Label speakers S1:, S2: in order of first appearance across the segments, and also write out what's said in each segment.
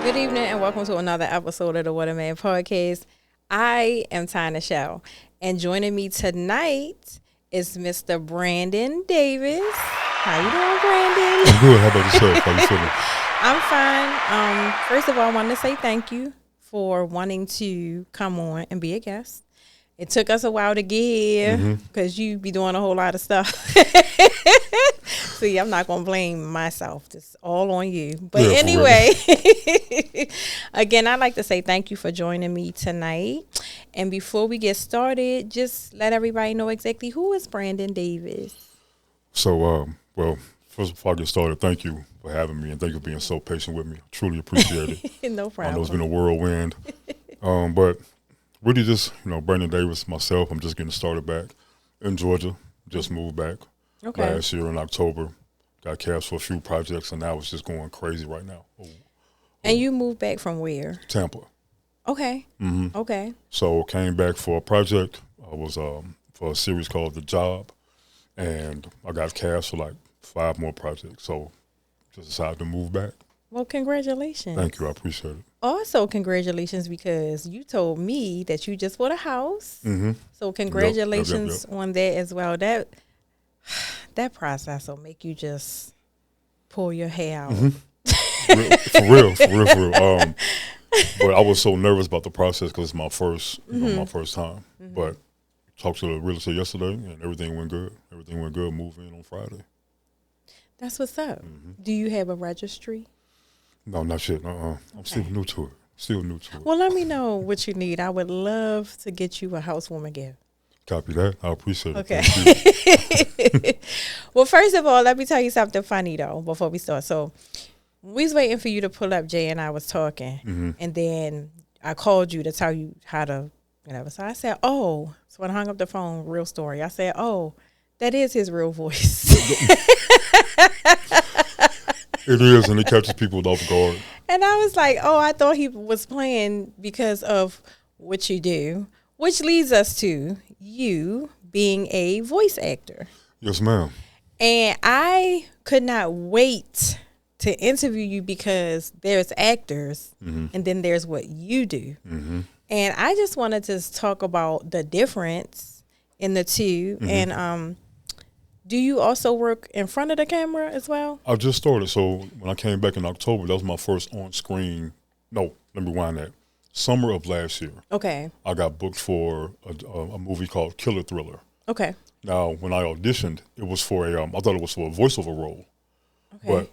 S1: Good evening and welcome to another episode of the Waterman Podcast. I am Tina Shell, and joining me tonight is Mr. Brandon Davis. How you doing, Brandon?
S2: I'm good. How about yourself? How you feeling?
S1: I'm fine. First of all, I want to say thank you for wanting to come on and be a guest. It took us a while to get here because you be doing a whole lot of stuff. See, I'm not going to blame myself. It's all on you. But
S2: Yeah,
S1: anyway, again, I'd like to say thank you for joining me tonight. And before we get started, just let everybody know exactly who is Brandon Davis.
S2: So, well, first before I get started, thank you for having me and thank you for being so patient with me. I truly appreciate it.
S1: No problem.
S2: I know it's been a whirlwind. But really just, Brandon Davis, myself, I'm just getting started back in Georgia. Just moved back last year in October. Got cast for a few projects, and now it's just going crazy right now.
S1: And you moved back from where?
S2: Tampa.
S1: Okay.
S2: Mm-hmm.
S1: Okay.
S2: So came back for a project. I was for a series called The Job, and I got cast for like 5 more projects. So just decided to move back.
S1: Well, congratulations.
S2: Thank you. I appreciate it.
S1: Also, congratulations because you told me that you just bought a house.
S2: Mm-hmm.
S1: So congratulations
S2: Yep.
S1: on that as well. That process will make you just pull your hair out.
S2: For real. But I was so nervous about the process because it's my first, my first time. But talked to the realtor yesterday, and everything went good. Everything went good. Moved in on Friday.
S1: That's what's up. Do you have a registry?
S2: No, not yet. I'm still new to it.
S1: Well, let me know what you need. I would love to get you a housewarming gift.
S2: Copy that. I appreciate it.
S1: Okay. Well, first of all, let me tell you something funny, though, before we start. So we was waiting for you to pull up. Jay and I was talking, and then I called you to tell you how to, So I said, oh. So when I hung up the phone, real story. I said, oh, that is his real voice.
S2: It is, and it catches people off guard.
S1: And I was like, oh, I thought he was playing because of what you do, which leads us to you being a voice actor.
S2: Yes, ma'am.
S1: And I could not wait to interview you because there's actors and then there's what you do. And I just wanted to talk about the difference in the two. And do you also work in front of the camera as well?
S2: I just started. So when I came back in October, that was my first on-screen. No, let me rewind that. Summer of last year.
S1: Okay.
S2: I got booked for a movie called Killer Thriller.
S1: Okay.
S2: Now, when I auditioned, it was for I thought it was for a voiceover role.
S1: Okay.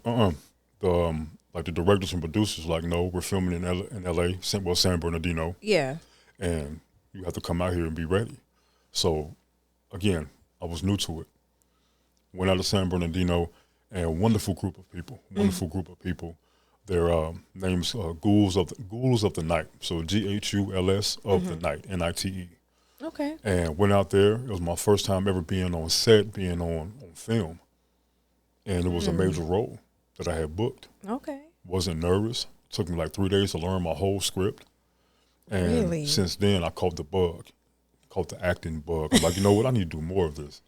S2: But the directors and producers were like, no, we're filming in L.A., San Bernardino.
S1: Yeah.
S2: And you have to come out here and be ready. So, again, I was new to it. Went out to San Bernardino, and a wonderful group of people. Their names Ghouls of the Night. So Ghuls of the Night, NITE.
S1: Okay.
S2: And went out there. It was my first time ever being on set, being on film. And it was a major role that I had booked.
S1: Okay.
S2: Wasn't nervous. Took me like 3 days to learn my whole script. And
S1: Really?
S2: since then, I caught the acting bug. I'm like, you know what? I need to do more of this.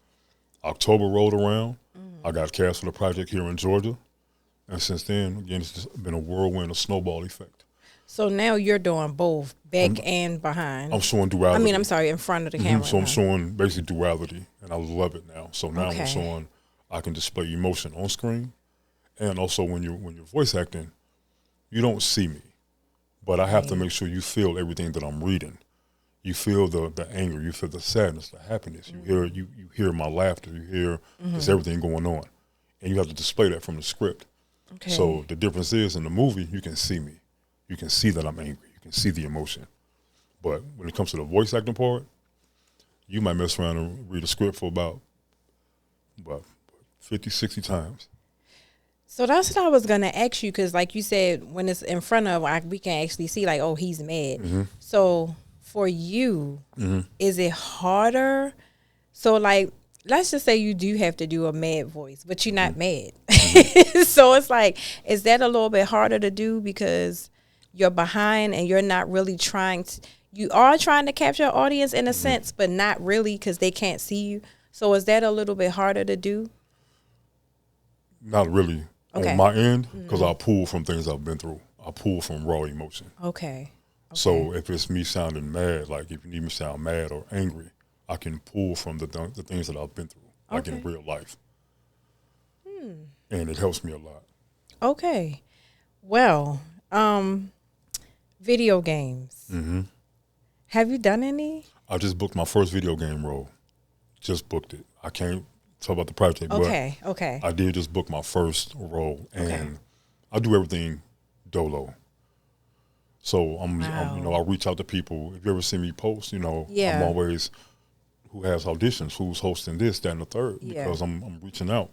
S2: October rolled around. I got cast for the project here in Georgia. And since then, again, it's just been a whirlwind, a snowball effect.
S1: So now you're doing both back and behind.
S2: I'm showing duality.
S1: I'm sorry, in front of the camera.
S2: So I'm showing basically duality, and I love it now. So now
S1: Okay.
S2: I'm showing I can display emotion on screen. And also when you're voice acting, you don't see me. But I have to make sure you feel everything that I'm reading. You feel the anger, you feel the sadness, the happiness. You hear my laughter, you hear there's everything going on. And you have to display that from the script.
S1: Okay.
S2: So the difference is in the movie, you can see me. You can see that I'm angry. You can see the emotion. But when it comes to the voice acting part, you might mess around and read a script for about 50, 60 times.
S1: So that's what I was going to ask you because like you said, when it's in front of, we can actually see like, oh, he's mad. So for you, is it harder? So like, let's just say you do have to do a mad voice, but you're not mad. So it's like, is that a little bit harder to do because you're behind and you're not really you are trying to capture an audience in a sense, but not really because they can't see you. So is that a little bit harder to do?
S2: Not really.
S1: Okay.
S2: On my end, because I pull from things I've been through. I pull from raw emotion.
S1: Okay.
S2: So if it's me sounding mad, like if you need me to sound mad or angry, I can pull from the things that I've been through, like in real life. And it helps me a lot.
S1: Okay. Well, video games.
S2: Mm-hmm.
S1: Have you done any?
S2: I just booked my first video game role. Just booked it. I can't talk about the project,
S1: Okay.
S2: but
S1: Okay.
S2: I did just book my first role, and
S1: Okay.
S2: I do everything dolo. So I'm, you know, I reach out to people. If you ever see me post, you know,
S1: Yeah.
S2: I'm always who has auditions, who's hosting this, that, and the third,
S1: Yeah.
S2: because I'm reaching out.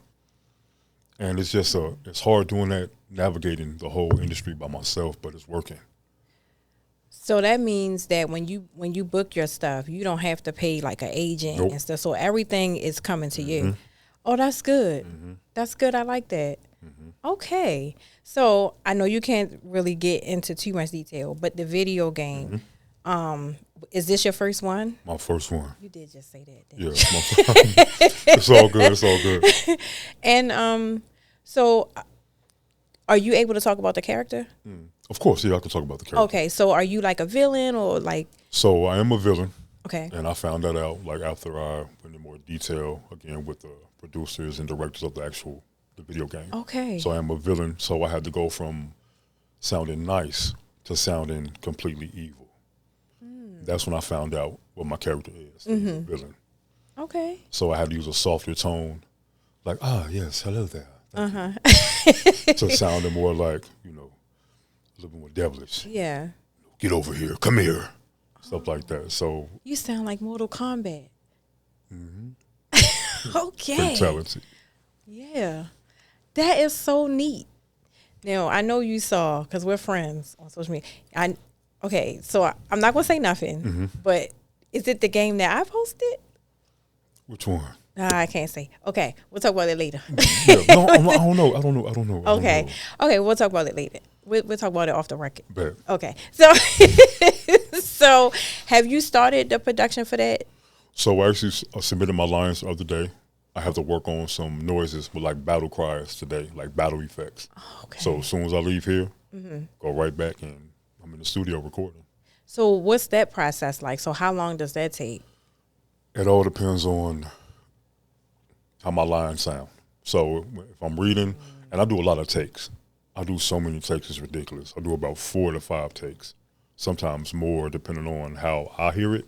S2: And it's just it's hard doing that, navigating the whole industry by myself, but it's working.
S1: So that means that when you book your stuff, you don't have to pay like an agent
S2: Nope.
S1: and stuff. So everything is coming to you. Oh, that's good. That's good. I like that. Okay. So I know you can't really get into too much detail, but the video game, is this your first one?
S2: My first one.
S1: You did just say that.
S2: Yeah. It's all good. It's all good.
S1: And so are you able to talk about the character?
S2: Of course, yeah, I can talk about the character.
S1: Okay. So are you like a villain or like?
S2: So I am a villain.
S1: Okay.
S2: And I found that out like after I went into more detail again with the producers and directors of the video game.
S1: Okay.
S2: So I am a villain. So I had to go from sounding nice to sounding completely evil. That's when I found out what my character is, a villain.
S1: Okay.
S2: So I had to use a softer tone, like, yes, hello there. To sound more like, you know, a little bit more devilish.
S1: Yeah.
S2: Get over here, come here, stuff like that. So
S1: You sound like Mortal Kombat. Okay.
S2: pretty talented.
S1: Yeah. That is so neat. Now, I know you saw, because we're friends on social media. Okay, so I'm not going to say nothing, but is it the game that I posted?
S2: Which one?
S1: I can't say. Okay, we'll talk about it later.
S2: Yeah, no, I don't know.
S1: Okay, we'll talk about it later. We'll talk about it off the record.
S2: Bet.
S1: Okay, so so have you started the production for that?
S2: So I actually submitted my lines the other day. I have to work on some noises with like battle cries today, like battle effects.
S1: Okay.
S2: So as soon as I leave here, go right back and I'm in the studio recording.
S1: So what's that process like? So how long does that take?
S2: It all depends on how my lines sound. So if I'm reading, and I do a lot of takes. I do so many takes, it's ridiculous. I do about 4 to 5 takes, sometimes more depending on how I hear it.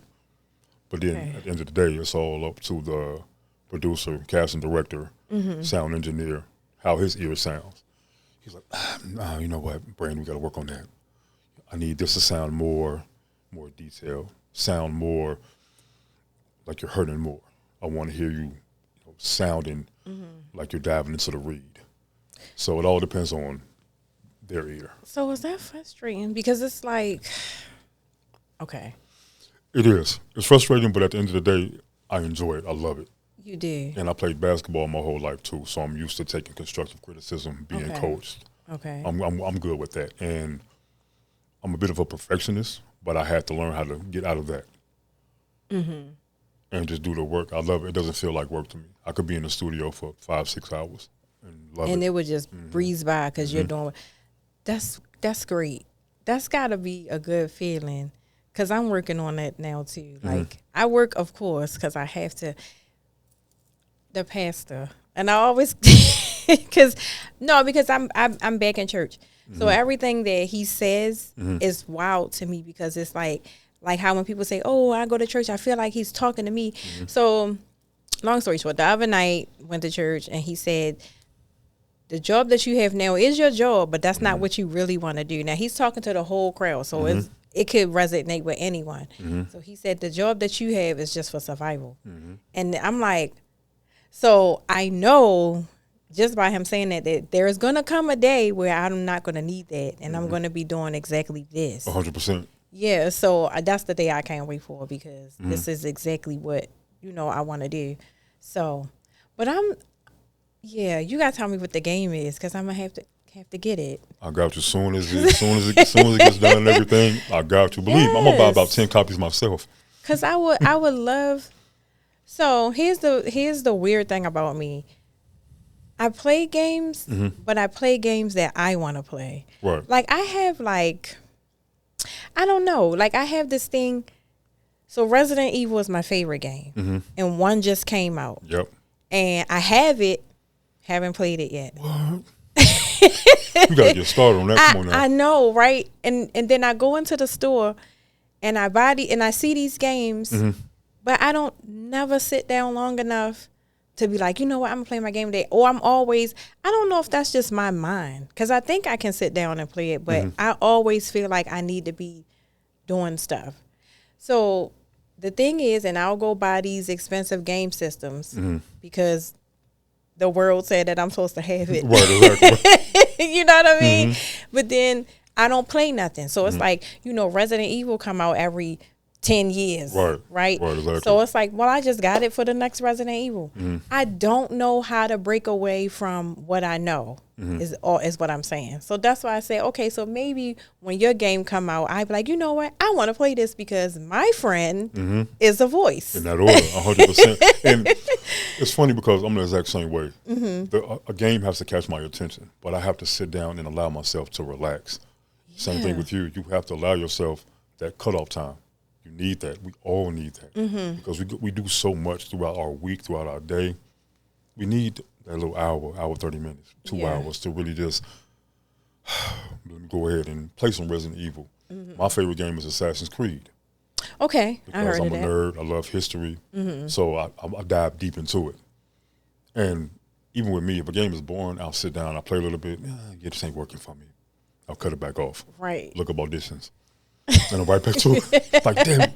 S2: But then at the end of the day, it's all up to the producer, casting director, sound engineer, how his ear sounds. He's like, nah, you know what, Brandon, we got to work on that. I need this to sound more detailed, sound more like you're hurting more. I want to hear you, sounding like you're diving into the reed. So it all depends on their ear.
S1: So is that frustrating? Because it's like, okay.
S2: It is. It's frustrating, but at the end of the day, I enjoy it. I love it.
S1: You do.
S2: And I played basketball my whole life too, so I'm used to taking constructive criticism, being coached.
S1: Okay.
S2: I'm good with that, and I'm a bit of a perfectionist, but I had to learn how to get out of that and just do the work. I love it. It doesn't feel like work to me. I could be in the studio for 5-6 hours and love it.
S1: And it would just breeze by because you're doing. That's great. That's got to be a good feeling because I'm working on that now too. Like I work, of course, because I have to. The pastor, and I always because I'm back in church, so everything that he says is wild to me because it's like how when people say, "Oh, I go to church," I feel like he's talking to me. So, long story short, the other night went to church and he said, "The job that you have now is your job, but that's not what you really want to do." Now he's talking to the whole crowd, so it could resonate with anyone. So he said, "The job that you have is just for survival," and I'm like. So I know just by him saying that there's going to come a day where I'm not going to need that and I'm going to be doing exactly this.
S2: 100%.
S1: Yeah, so that's the day I can't wait for because this is exactly what, I want to do. So, but you got to tell me what the game is because I'm going to have to get it.
S2: I got you. As soon as it gets done and everything, I got you. Believe me, I'm going to buy about 10 copies myself.
S1: Because I would love... So here's the weird thing about me. I play games, but I play games that I want to play.
S2: Right.
S1: Like I have I don't know. Like I have this thing. So Resident Evil is my favorite game, and one just came out.
S2: Yep.
S1: And I have it, haven't played it yet.
S2: What? You gotta get started on that. Come on now.
S1: I know, right? And then I go into the store, and I see these games, but I don't never sit down long enough to be like, you know what, I'm gonna play my game today. Or I don't know if that's just my mind, because I think I can sit down and play it, but I always feel like I need to be doing stuff. So the thing is, and I'll go buy these expensive game systems because the world said that I'm supposed to have it.
S2: Right, exactly.
S1: You know what I mean? But then I don't play nothing. So it's like, Resident Evil come out every 10 years. Right?
S2: Exactly.
S1: So it's like, well, I just got it for the next Resident Evil. I don't know how to break away from what I know is what I'm saying. So that's why I say, okay, so maybe when your game come out, I'd be like, you know what? I want to play this because my friend is a voice.
S2: In that order, 100%. And it's funny because I'm the exact same way. A game has to catch my attention, but I have to sit down and allow myself to relax. Same thing with you. You have to allow yourself that cutoff time. You need that. We all need that because we do so much throughout our week, throughout our day. We need that little hour, 30 minutes, 2 hours to really just go ahead and play some Resident Evil. My favorite game is Assassin's Creed.
S1: Okay,
S2: because
S1: I heard
S2: I'm
S1: of
S2: a
S1: that.
S2: nerd. I love history, so I dive deep into it. And even with me, if a game is boring, I'll sit down, I'll play a little bit. Yeah, this ain't working for me. I'll cut it back off.
S1: Right.
S2: Look up auditions. And I'm right back to it. Like, damn.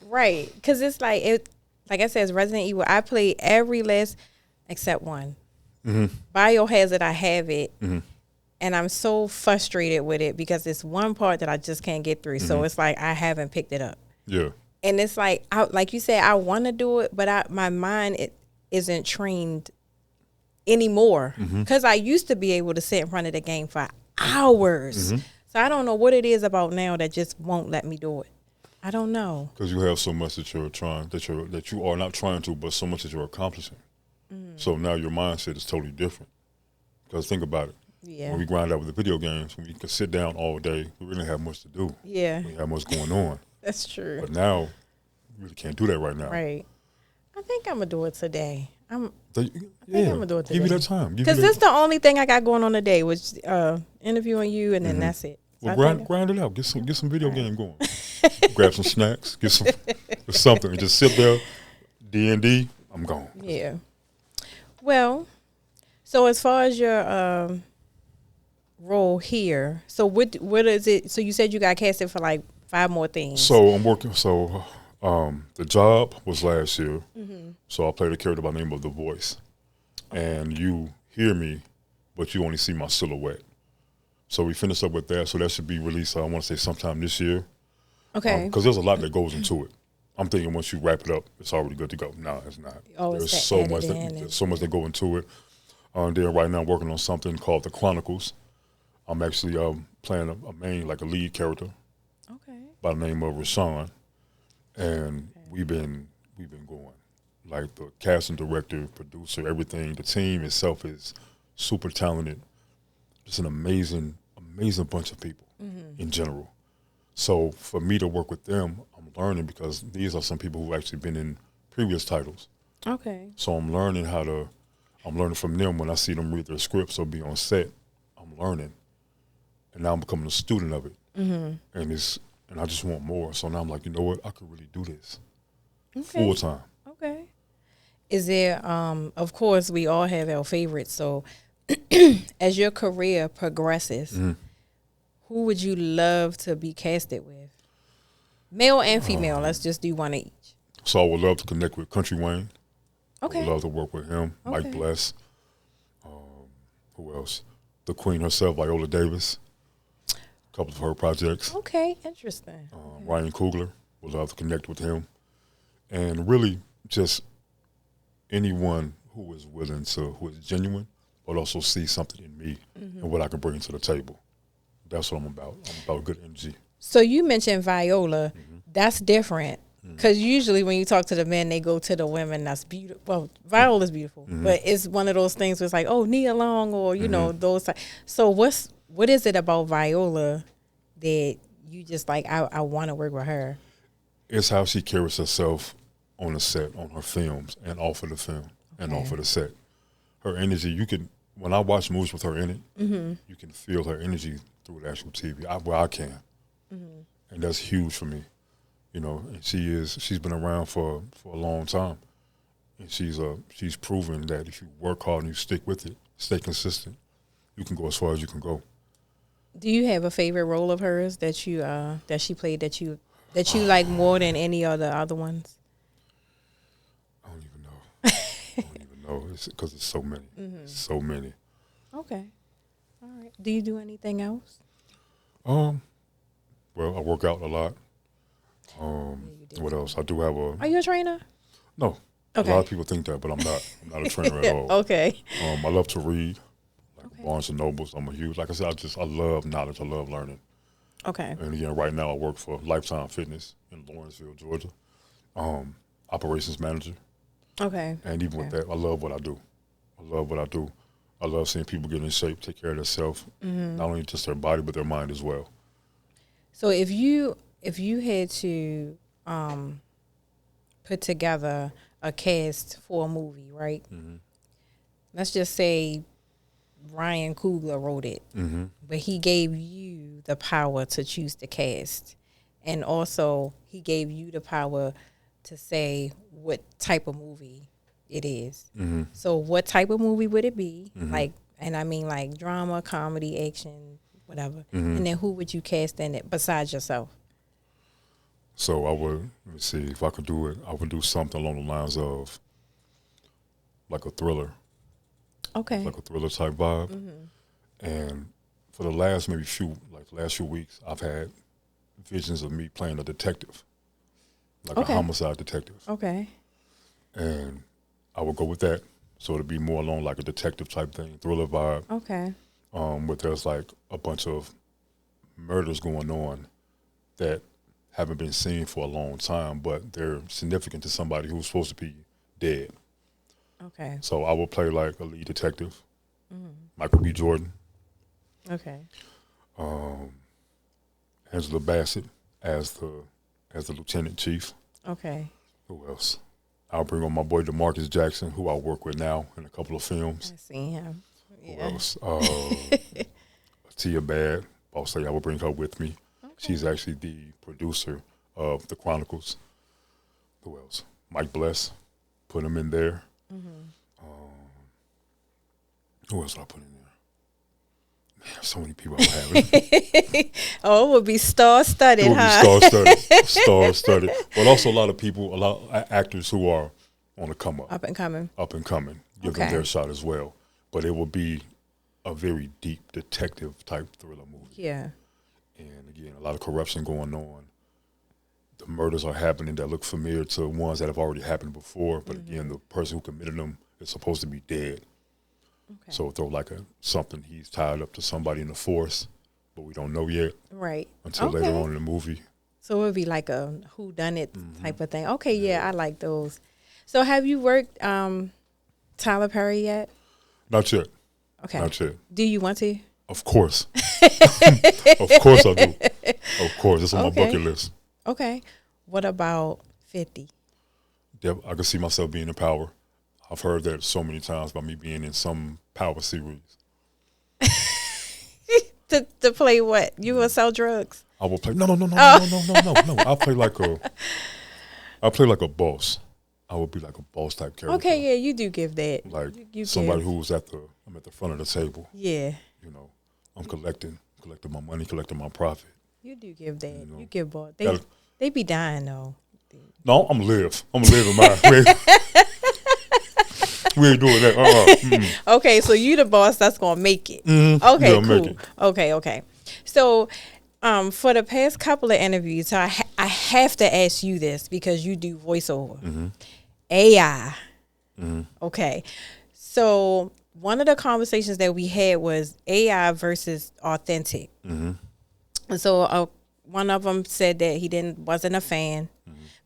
S1: Right. Because it's like I said, it's Resident Evil. I played every last except one. Biohazard, I have it. And I'm so frustrated with it because it's one part that I just can't get through. So it's like I haven't picked it up.
S2: Yeah.
S1: And it's like, like you said, I want to do it, but my mind isn't trained anymore. Because I used to be able to sit in front of the game for hours. So I don't know what it is about now that just won't let me do it. I don't know.
S2: Because you have so much that you're trying, that you are not trying to, but so much that you're accomplishing. So now your mindset is totally different. Because think about it.
S1: Yeah.
S2: When we grind out with the video games, when we can sit down all day, we really have much to do.
S1: Yeah.
S2: We have much going on.
S1: That's true.
S2: But now, you really can't do that right now.
S1: Right. I think I'm going to do it today. I think
S2: yeah.
S1: I'm going to do it today.
S2: Give you that time.
S1: Because this is the only thing I got going on today, which interviewing you, and then that's it.
S2: So well, grind it out. Get some video game going. Grab some snacks. Get something. And just sit there. D&D. I'm gone.
S1: Yeah. Well, so as far as your role here, so what is it? So you said you got casted for like 5 more things.
S2: So I'm working. So the job was last year. So I played a character by the name of The Voice, and you hear me, but you only see my silhouette. So we finished up with that. So that should be released. I want to say sometime this year.
S1: Okay.
S2: Because there's a lot that goes into it. I'm thinking once you wrap it up, it's already good to go. No, it's not. There's so much that go into it. Then right now I'm working on something called The Chronicles. I'm actually playing a main, like a lead character.
S1: Okay.
S2: By the name of Rashawn. And we've been going. Like the casting director, producer, everything. The team itself is super talented. It's an amazing bunch of people in general. So for me to work with them, I'm learning because these are some people who've actually been in previous titles. Okay. So I'm learning from them when I see them read their scripts or be on set. I'm learning. And now I'm becoming a student of it. And I just want more. So now I'm like, you know what? I could really do this full time. Okay.
S1: Is there, of course, we all have our favorites. So as your career progresses, who would you love to be casted with? Male and female. Let's just do one each.
S2: So I would love to connect with Country Wayne.
S1: Okay.
S2: I would love to work with him. Okay. Mike Bless. Who else? The Queen herself, Viola Davis. A couple of her projects.
S1: Okay, interesting.
S2: Ryan Coogler. Would love to connect with him. And really just anyone who is willing to, who is genuine, but also see something in me and what I can bring to the table. That's what I'm about. I'm about good energy.
S1: So you mentioned Viola. That's different Because usually when you talk to the men, they go to the women that's beautiful. Well, Viola's beautiful, but it's one of those things where it's like, oh, Nia Long, or you know those. So what is it about Viola that you just like? I want to work with her.
S2: It's how she carries herself on the set, on her films, and off of the film, and off of the set. Her energy, you can. When I watch movies with her in it, you can feel her energy through the actual TV. I can, and that's huge for me. You know, and she's been around for a long time, and she's proven that if you work hard and you stick with it, stay consistent, you can go as far as you can go.
S1: Do you have a favorite role of hers that you that she played that you like more than any of the other ones?
S2: I don't even know. I don't even know. It's because it's so many. So many.
S1: Okay. All right. Do you do anything else?
S2: Well, I work out a lot. What else? I do have a.
S1: Are you a trainer?
S2: No. Okay. A lot of people think that, but I'm not. I'm not a trainer at all.
S1: Okay.
S2: I love to read, like Barnes and Nobles. I'm a huge. Like I said, I love knowledge. I love learning.
S1: Okay.
S2: And again, right now I work for Lifetime Fitness in Lawrenceville, Georgia. Operations manager.
S1: Okay.
S2: And even with that, I love what I do. I love seeing people get in shape, take care of themselves, not only just their body but their mind as well.
S1: So if you had to put together a cast for a movie, right? Let's just say Ryan Coogler wrote it, but he gave you the power to choose the cast, and also he gave you the power to say what type of movie it is. So what type of movie would it be? Like, and I mean like drama, comedy, action, whatever. And then who would you cast in it besides yourself?
S2: So I would, let me see, if I could do it, I would do something along the lines of like a thriller.
S1: Okay.
S2: Like a thriller type vibe. And for the last last few weeks, I've had visions of me playing a detective, like a homicide detective.
S1: Okay.
S2: And I would go with that. So it'd be more along like a detective type thing, thriller vibe.
S1: Okay.
S2: But there's like a bunch of murders going on that haven't been seen for a long time, but they're significant to somebody who's supposed to be dead.
S1: Okay.
S2: So I will play like a lead detective, Michael B. Jordan.
S1: Okay.
S2: Angela Bassett as the lieutenant chief.
S1: Okay.
S2: Who else? I'll bring on my boy DeMarcus Jackson, who I work with now in a couple of films.
S1: I see him.
S2: Who else? Tia Bad. I'll say I will bring her with me. Okay. She's actually the producer of The Chronicles. Who else? Mike Bless. Put him in there. Who else did I put in there? Man, so many people I have.
S1: Oh, it would be star-studded,
S2: It would be star-studded. But also a lot of actors who are on the come up.
S1: Up and coming.
S2: Give them their shot as well. But it will be a very deep detective type thriller movie.
S1: Yeah.
S2: And again, a lot of corruption going on. The murders are happening that look familiar to ones that have already happened before. But again, the person who committed them is supposed to be dead. Okay. So throw like something he's tied up to somebody in the force, but we don't know yet.
S1: Right.
S2: Until later on in the movie.
S1: So it would be like a whodunit type of thing. Okay, yeah, I like those. So have you worked Tyler Perry yet?
S2: Not yet.
S1: Okay.
S2: Not yet.
S1: Do you want to?
S2: Of course. Of course I do. Of course. It's on my bucket list.
S1: Okay. What about 50?
S2: I can see myself being in Power. I've heard that so many times about me being in some Power series.
S1: to play what? You will sell drugs?
S2: I will play. No. I play like a boss. I would be like a boss type character.
S1: Okay, yeah, you do give that.
S2: Like you somebody who's I'm at the front of the table.
S1: Yeah.
S2: You know, I'm collecting my money, collecting my profit.
S1: You do give that.
S2: You know,
S1: you give boss. They be dying though.
S2: No, I'm live in mine. We ain't doing that.
S1: Okay, so you the boss that's gonna make it. Okay, cool. Make it. Okay. So, for the past couple of interviews, I have to ask you this because you do voiceover. AI. Okay. So one of the conversations that we had was AI versus authentic. And so one of them said that he wasn't a fan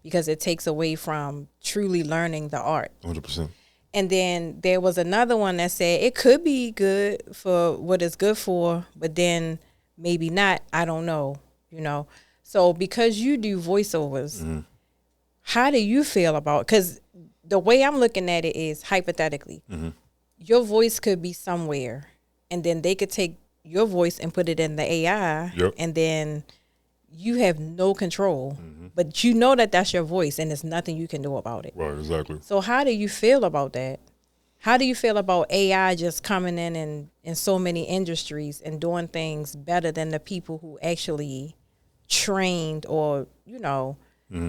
S1: because it takes away from truly learning the art.
S2: 100%.
S1: And then there was another one that said it could be good for what it's good for, but then maybe not. I don't know, you know. So because you do voiceovers, how do you feel about? Because the way I'm looking at it is hypothetically, your voice could be somewhere, and then they could take your voice and put it in the AI, and then you have no control. But you know that that's your voice, and there's nothing you can do about it.
S2: Right, exactly.
S1: So how do you feel about that? How do you feel about AI just coming in so many industries and doing things better than the people who actually trained or, you know,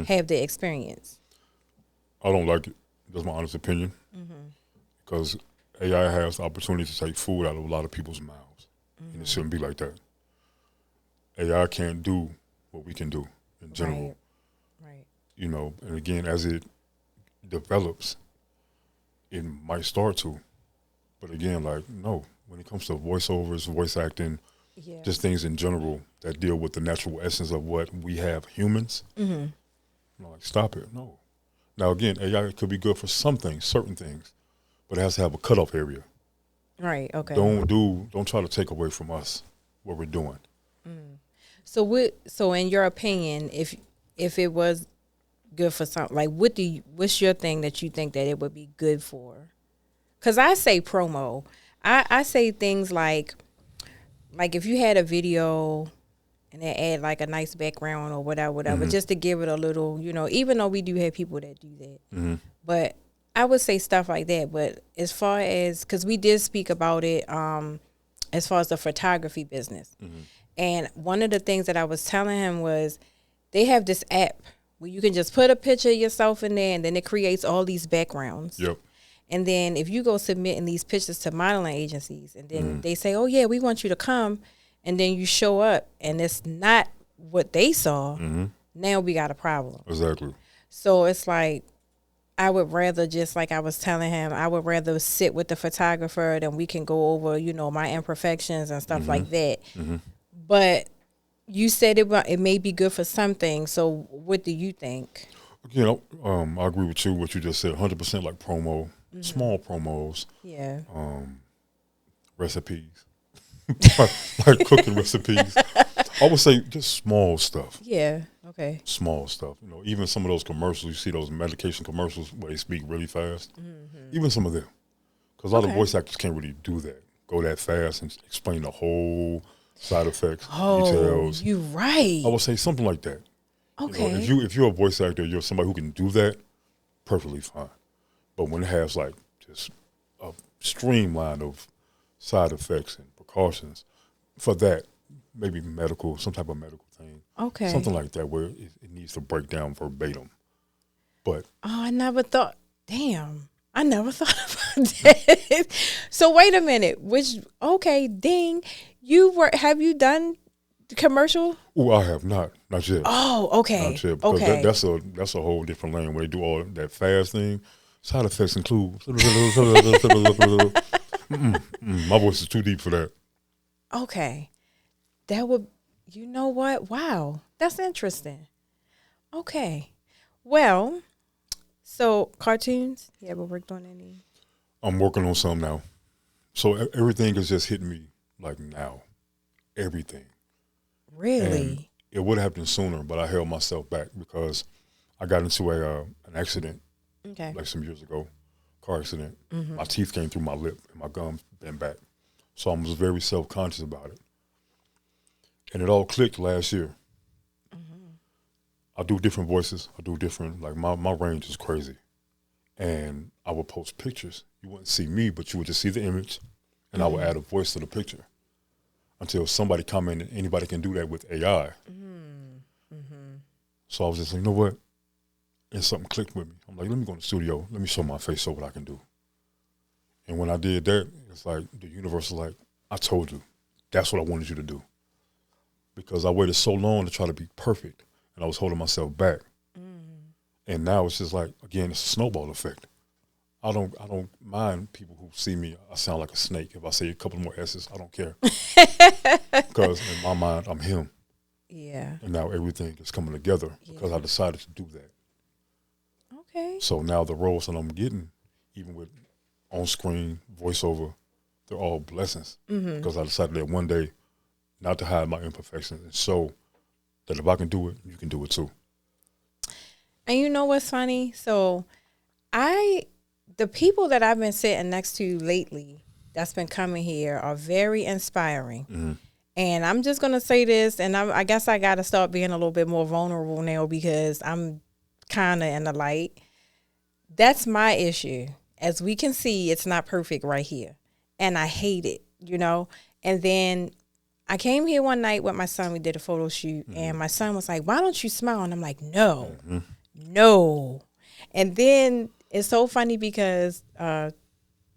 S1: have the experience?
S2: I don't like it. That's my honest opinion. Because AI has the opportunity to take food out of a lot of people's mouths. And it shouldn't be like that. AI can't do what we can do in general.
S1: Right.
S2: You know, and again, as it develops, it might start to. But again, like, no, when it comes to voiceovers, voice acting, just things in general that deal with the natural essence of what we have humans, I'm like, stop it. No. Now, again, AI could be good for some things, certain things, but it has to have a cutoff area.
S1: Right, okay.
S2: Don't try to take away from us what we're doing.
S1: So in your opinion, if it was good for something, like what's your thing that you think that it would be good for? Because I say promo. I say things like if you had a video and they add like a nice background or whatever, just to give it a little, you know, even though we do have people that do that. But I would say stuff like that. But as far as, because we did speak about it as far as the photography business. And one of the things that I was telling him was they have this app where you can just put a picture of yourself in there and then it creates all these backgrounds.
S2: Yep.
S1: And then if you go submitting these pictures to modeling agencies and then they say, oh, yeah, we want you to come. And then you show up and it's not what they saw. Now we got a problem.
S2: Exactly.
S1: So it's like, I would rather just, like I was telling him, I would rather sit with the photographer and we can go over, you know, my imperfections and stuff like that. But you said it may be good for some things. So what do you think?
S2: Again, I agree with you, what you just said, 100% like promo, small promos.
S1: Yeah.
S2: Recipes, like cooking recipes. I would say just small stuff.
S1: Yeah. Okay.
S2: Small stuff. You know, even some of those commercials, you see those medication commercials where they speak really fast. Even some of them. Because a lot of voice actors can't really do that. Go that fast and explain the whole side effects, details.
S1: You're right.
S2: I would say something like that.
S1: Okay.
S2: You know, if you're a voice actor, you're somebody who can do that, perfectly fine. But when it has like just a streamline of side effects and precautions, for that, maybe medical, some type of medical thing.
S1: Okay.
S2: Something like that where it needs to break down verbatim. But
S1: I never thought, damn, I never thought about that. So wait a minute, ding. Have you done commercial?
S2: Oh, I have not yet.
S1: Oh, okay.
S2: Not yet, because that's a whole different lane where they do all that fast thing. Side effects include. My voice is too deep for that.
S1: Okay, that would. You know what? Wow, that's interesting. Okay, well, so cartoons. You ever worked on any?
S2: I'm working on some now. So everything is just hitting me like now. Everything.
S1: Really?
S2: And it would have happened sooner, but I held myself back because I got into an accident like some years ago, car accident. My teeth came through my lip and my gums bent back. So I was very self-conscious about it. And it all clicked last year. I do different voices. I do different, like my range is crazy. And I would post pictures. You wouldn't see me, but you would just see the image. And I would add a voice to the picture until somebody commented, anybody can do that with AI. So I was just like, you know what? And something clicked with me. I'm like, let me go in the studio. Let me show my face, so what I can do. And when I did that, it's like the universe was like, I told you, that's what I wanted you to do. Because I waited so long to try to be perfect, and I was holding myself back. And now it's just like, again, it's a snowball effect. I don't mind people who see me, I sound like a snake. If I say a couple more S's, I don't care. Because in my mind, I'm him.
S1: Yeah.
S2: And now everything is coming together because I decided to do that.
S1: Okay.
S2: So now the roles that I'm getting, even with on-screen voiceover, they're all blessings because I decided that one day not to hide my imperfections and show that if I can do it, you can do it too.
S1: And you know what's funny? So the people that I've been sitting next to lately that's been coming here are very inspiring. And I'm just going to say this, and I guess I got to start being a little bit more vulnerable now because I'm kind of in the light. That's my issue. As we can see, it's not perfect right here. And I hate it, you know? And then I came here one night with my son. We did a photo shoot. And my son was like, why don't you smile? And I'm like, no. And then it's so funny because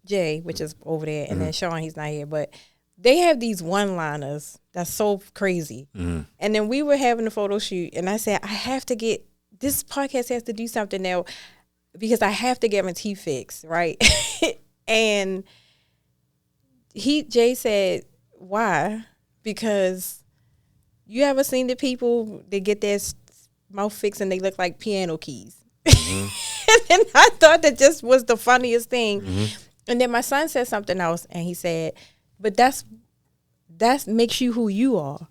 S1: Jay, which is over there, and then Sean, he's not here, but they have these one-liners that's so crazy. And then we were having a photo shoot, and I said, I have to get, this podcast has to do something now because I have to get my teeth fixed, right? And Jay said, why? Because you ever seen the people that get their mouth fixed and they look like piano keys? And I thought that just was the funniest thing. And then my son said something else, and he said, but that makes you who you are.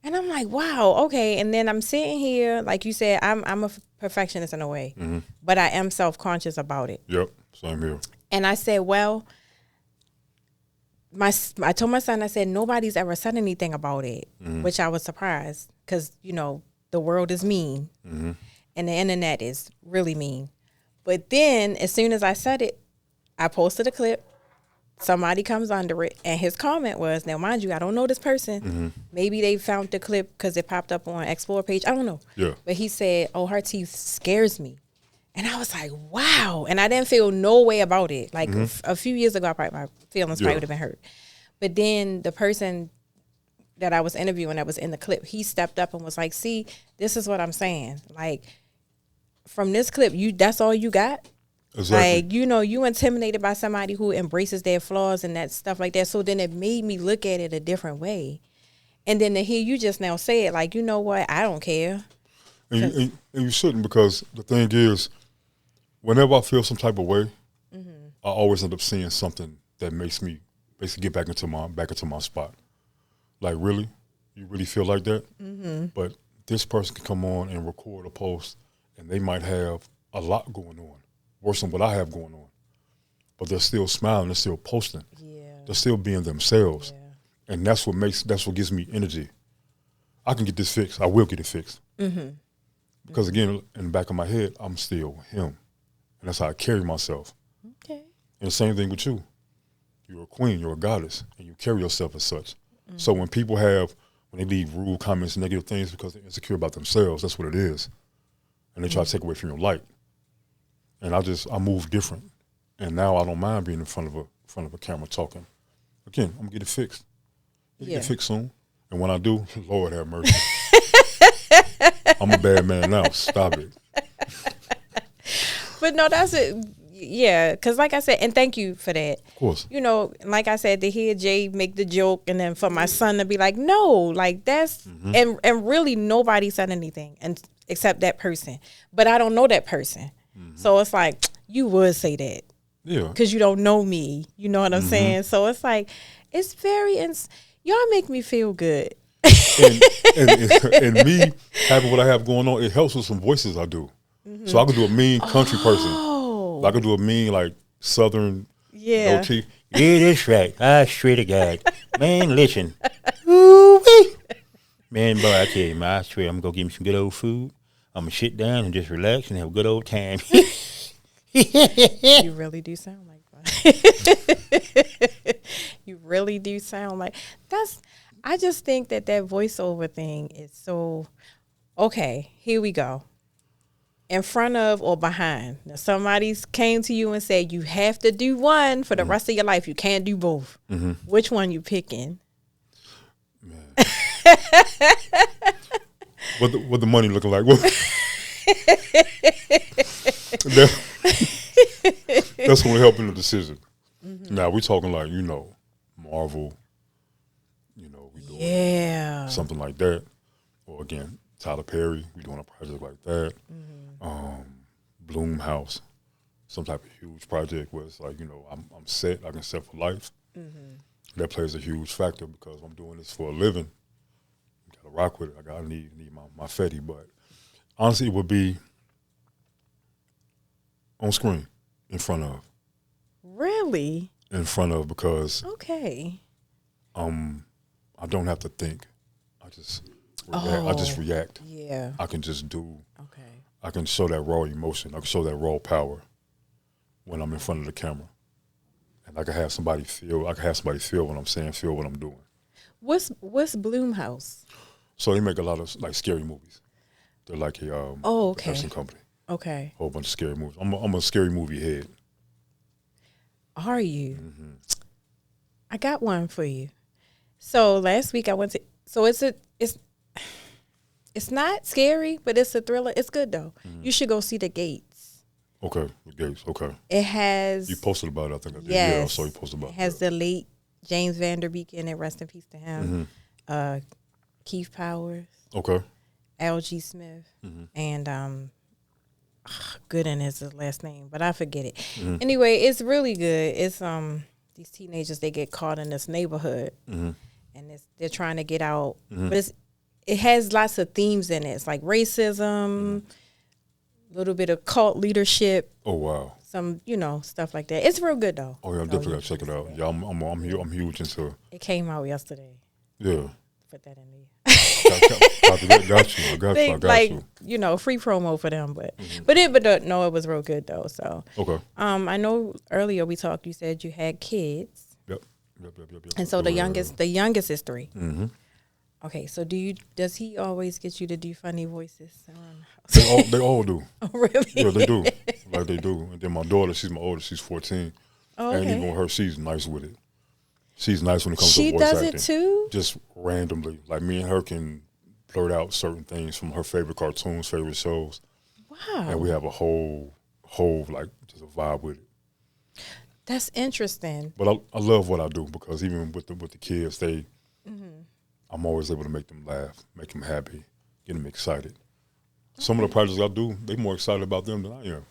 S1: And I'm like, wow, okay. And then I'm sitting here, like you said, I'm a perfectionist in a way, but I am self-conscious about it.
S2: Yep, same here.
S1: And I said, well, I told my son, I said, nobody's ever said anything about it, which I was surprised because, you know, the world is mean and the internet is really mean. But then as soon as I said it, I posted a clip. Somebody comes under it, and his comment was, now, mind you, I don't know this person. Maybe they found the clip because it popped up on Explore page. I don't know.
S2: Yeah.
S1: But he said, oh, her teeth scares me. And I was like, wow. And I didn't feel no way about it. Like a few years ago, my feelings probably would have been hurt. But then the person that I was interviewing that was in the clip, he stepped up and was like, see, this is what I'm saying. Like, from this clip, that's all you got?
S2: Exactly.
S1: Like, you know, you intimidated by somebody who embraces their flaws and that stuff like that. So then it made me look at it a different way. And then to hear you just now say it, like, you know what? I don't care.
S2: And you shouldn't, because the thing is, whenever I feel some type of way, I always end up seeing something that makes me basically get back into my spot. Like, really? You really feel like that? But this person can come on and record a post, and they might have a lot going on, worse than what I have going on. But they're still smiling, they're still posting. They're still being themselves. And that's what gives me energy. I can get this fixed. I will get it fixed. Because again, in the back of my head, I'm still him. And that's how I carry myself.
S1: Okay.
S2: And the same thing with you. You're a queen, you're a goddess, and you carry yourself as such. So when they leave rude comments, negative things because they're insecure about themselves, that's what it is. And they try to take away from your light. And I move different. And now I don't mind being in front of a camera talking. Again, I'm gonna get it fixed. Get it fixed soon. And when I do, Lord have mercy. I'm a bad man now. Stop it.
S1: But no, that's it. Yeah, because like I said, and thank you for that.
S2: Of course.
S1: You know, like I said, to hear Jay make the joke, and then for my son to be like, no, like that's, and really nobody said anything except that person. But I don't know that person. So it's like, you would say that.
S2: Yeah.
S1: Because you don't know me. You know what I'm saying? So it's like, it's y'all make me feel good.
S2: and me having what I have going on, it helps with some voices I do. So I could do a mean country person. I could do a mean, like, southern goatee.
S3: Yeah, that's right. I swear to God. Man, listen. Ooh-wee. Man, boy, I tell you, man, I swear I'm going to give me some good old food. I'm going to sit down and just relax and have a good old time.
S1: You really do sound like that. You really do sound like I just think that voiceover thing is so, okay, here we go. In front of or behind. Now, somebody came to you and said, you have to do one for the rest of your life. You can't do both. Which one you picking?
S2: Man. What the money looking like? That's going to help in the decision. Now, we talking like, Marvel, we doing something like that. Or again, Tyler Perry, we doing a project like that. Bloom House, some type of huge project where it's like, I'm set, I can set for life. That plays a huge factor because I'm doing this for a living. I gotta rock with it. I need my fetty, but honestly, it would be on screen, in front of.
S1: Really?
S2: In front of, because
S1: Okay.
S2: I don't have to think. I just react.
S1: Yeah.
S2: I can just do.
S1: Okay.
S2: I can show that raw emotion. I can show that raw power when I'm in front of the camera. And I can have somebody feel what I'm saying, feel what I'm doing.
S1: What's Bloomhouse?
S2: So they make a lot of like scary movies. They're like a
S1: okay.
S2: production company.
S1: Okay.
S2: Whole bunch of scary movies. I'm a scary movie head.
S1: Are you? I got one for you. So last week I went to. So it's not scary, but it's a thriller. It's good though. You should go see The Gates.
S2: Okay, The Gates. Okay.
S1: It has.
S2: You posted about it, I think.
S1: Yes.
S2: Yeah, I saw you posted about it.
S1: It has the late James Vanderbeek in it. Rest in peace to him. Keith Powers.
S2: Okay.
S1: L.G. Smith. And Gooden is his last name, but I forget it. Anyway, it's really good. It's these teenagers, they get caught in this neighborhood, and they're trying to get out. But it has lots of themes in it. It's like racism, a little bit of cult leadership.
S2: Oh wow.
S1: Some stuff like that. It's real good though.
S2: Oh yeah, I'm definitely gotta check it out. Yeah, I'm huge into.
S1: It came out yesterday.
S2: Yeah.
S1: Put that in there.
S2: Got you. I got you.
S1: Free promo for them, but no, it was real good though. So
S2: okay.
S1: I know earlier we talked. You said you had kids.
S2: Yep.
S1: And so the youngest is 3. Okay, so does he always get you to do funny voices around the house?
S2: They all do.
S1: Oh, really?
S2: Yeah, they do. Like they do. And then my daughter, she's my oldest. She's 14.
S1: Oh, okay.
S2: And even her, she's nice with it. She's nice when it comes to voice acting.
S1: She does it too?
S2: Just randomly. Like me and her can blurt out certain things from her favorite cartoons, favorite shows.
S1: Wow.
S2: And we have a whole like just a vibe with it.
S1: That's interesting.
S2: But I love what I do because even with the kids, I'm always able to make them laugh, make them happy, get them excited. Some of the projects I do, they're more excited about them than I am.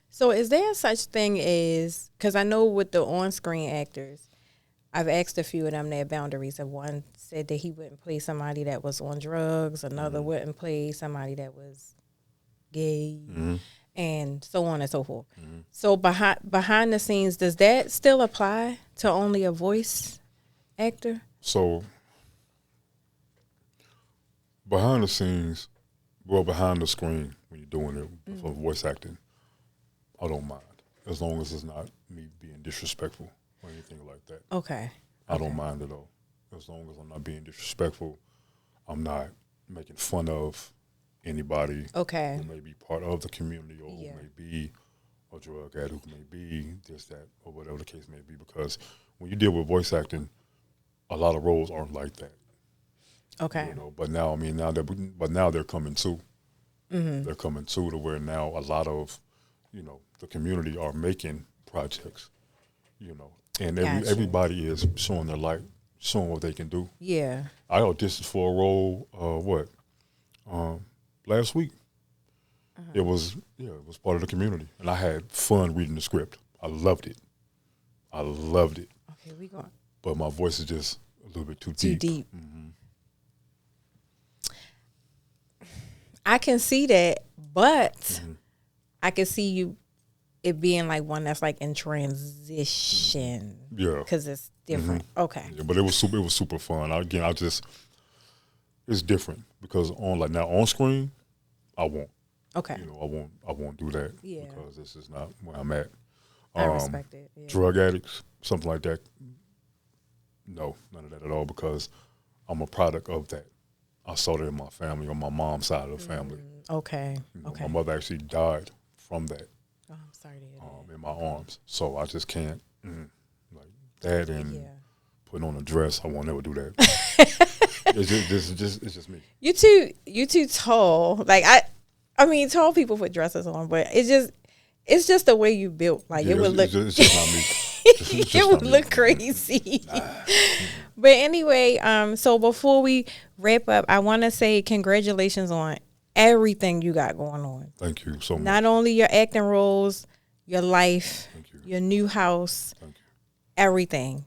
S1: So is there such thing as, because I know with the on-screen actors, I've asked a few of them their boundaries. And one said that he wouldn't play somebody that was on drugs. Another wouldn't play somebody that was gay, and so on and so forth. So behind the scenes, does that still apply to only a voice actor?
S2: So behind the scenes, behind the screen, when you're doing it for voice acting, I don't mind as long as it's not me being disrespectful or anything like that.
S1: Okay.
S2: I don't mind at all. As long as I'm not being disrespectful, I'm not making fun of anybody who may be part of the community or who may be a drug addict, who may be this, that, or whatever the case may be. Because when you deal with voice acting, a lot of roles aren't like that.
S1: Okay.
S2: But now, now they're coming too. They're coming too to where now a lot of, the community are making projects, and everybody is showing their light, showing what they can do.
S1: Yeah.
S2: I auditioned for a role, last week. It was part of the community, and I had fun reading the script. I loved it.
S1: Okay, we going.
S2: But my voice is just a little bit too
S1: deep.
S2: deep.
S1: I can see that, but I can see it being like one that's like in transition.
S2: Yeah,
S1: because it's different. Okay.
S2: Yeah, but it was super fun. It's different because on screen, I won't.
S1: Okay.
S2: I won't do that.
S1: Yeah.
S2: Because this is not where I'm at.
S1: I respect it. Yeah.
S2: Drug addicts, something like that. No, none of that at all, because I'm a product of that. I saw that in my family, on my mom's side of the family.
S1: Okay.
S2: My mother actually died from that.
S1: Oh, I'm sorry to hear that.
S2: In my arms. So I just can't, like that and putting on a dress. I won't ever do that. It's just me. You
S1: too tall. Like I mean, tall people put dresses on, but it's just the way you built. Like it would look.
S2: It's just not me.
S1: It would look crazy. But anyway, so before we wrap up, I want to say congratulations on everything you got going on.
S2: Thank you so much.
S1: Not only your acting roles, your life,
S2: Thank you.
S1: your new house,
S2: Thank you.
S1: everything.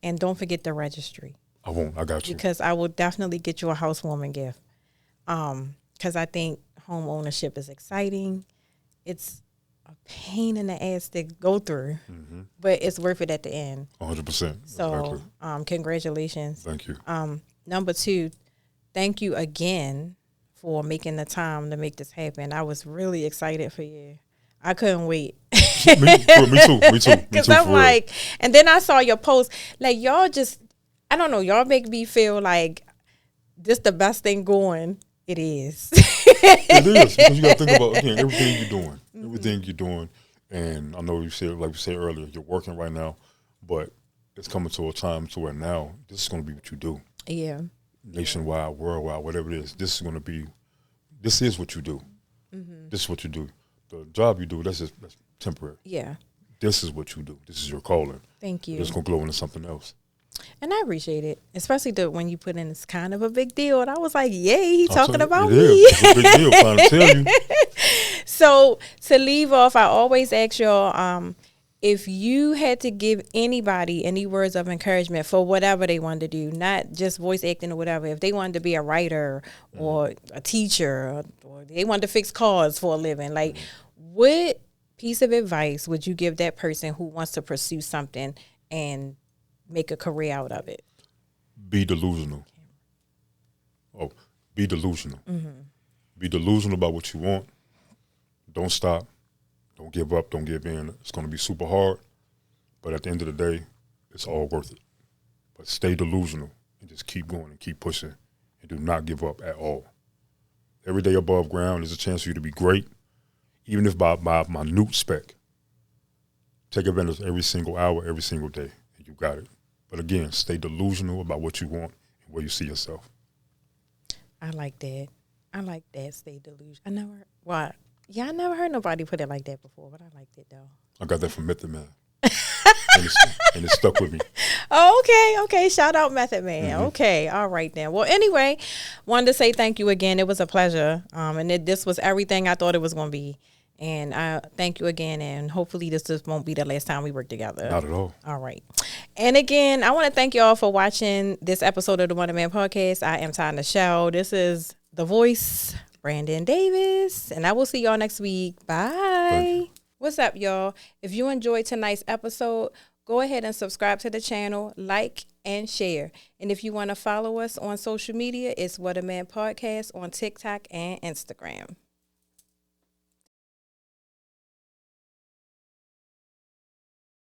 S1: And don't forget the registry.
S2: I won't. I got you.
S1: Because I will definitely get you a housewarming gift. Because I think home ownership is exciting. It's a pain in the ass to go through, but it's worth it at the end.
S2: 100%.
S1: So,
S2: Exactly.
S1: Congratulations.
S2: Thank you.
S1: Number 2, thank you again for making the time to make this happen. I was really excited for you. I couldn't wait.
S2: me too.
S1: Because I'm like, and then I saw your post. Like, y'all just, I don't know, y'all make me feel like this the best thing going. It is.
S2: It is, because you got to think about, again, everything you're doing. And I know you said, like we said earlier, you're working right now, but it's coming to a time to where now this is going to be what you do.
S1: Yeah.
S2: Nationwide, worldwide, whatever it is, this is what you do. This is what you do. The job you do, that's temporary.
S1: Yeah.
S2: This is what you do. This is your calling.
S1: Thank you.
S2: It's going to glow into something else.
S1: And I appreciate it, especially when you put in it's kind of a big deal. And I was like, yay, he talking about
S2: it
S1: me.
S2: It's a big deal, trying to tell you.
S1: So to leave off, I always ask y'all, if you had to give anybody any words of encouragement for whatever they wanted to do, not just voice acting or whatever, if they wanted to be a writer or a teacher or they wanted to fix cars for a living, like what piece of advice would you give that person who wants to pursue something and make a career out of it?
S2: Be delusional. Be delusional. Be delusional about what you want. Don't stop. Don't give up. Don't give in. It's going to be super hard, but at the end of the day, it's all worth it. But stay delusional and just keep going and keep pushing and do not give up at all. Every day above ground is a chance for you to be great, even if by minute speck. Take advantage of every single hour, every single day, and you got it. But again, stay delusional about what you want and where you see yourself.
S1: I like that. Stay delusional. I never heard nobody put it like that before, but I liked it though.
S2: I got that from Method Man. and it stuck with me.
S1: Oh, okay. Shout out Method Man. Okay, all right then. Well, anyway, wanted to say thank you again. It was a pleasure. And this was everything I thought it was going to be. And I thank you again. And hopefully this just won't be the last time we work together.
S2: Not at all.
S1: All right. And again, I want to thank you all for watching this episode of the Wonder Man Podcast. I am Tanya Shell. This is The Voice, Brandon Davis. And I will see y'all next week. Bye. What's up, y'all? If you enjoyed tonight's episode, go ahead and subscribe to the channel, like, and share. And if you want to follow us on social media, it's What a Man Podcast on TikTok and Instagram.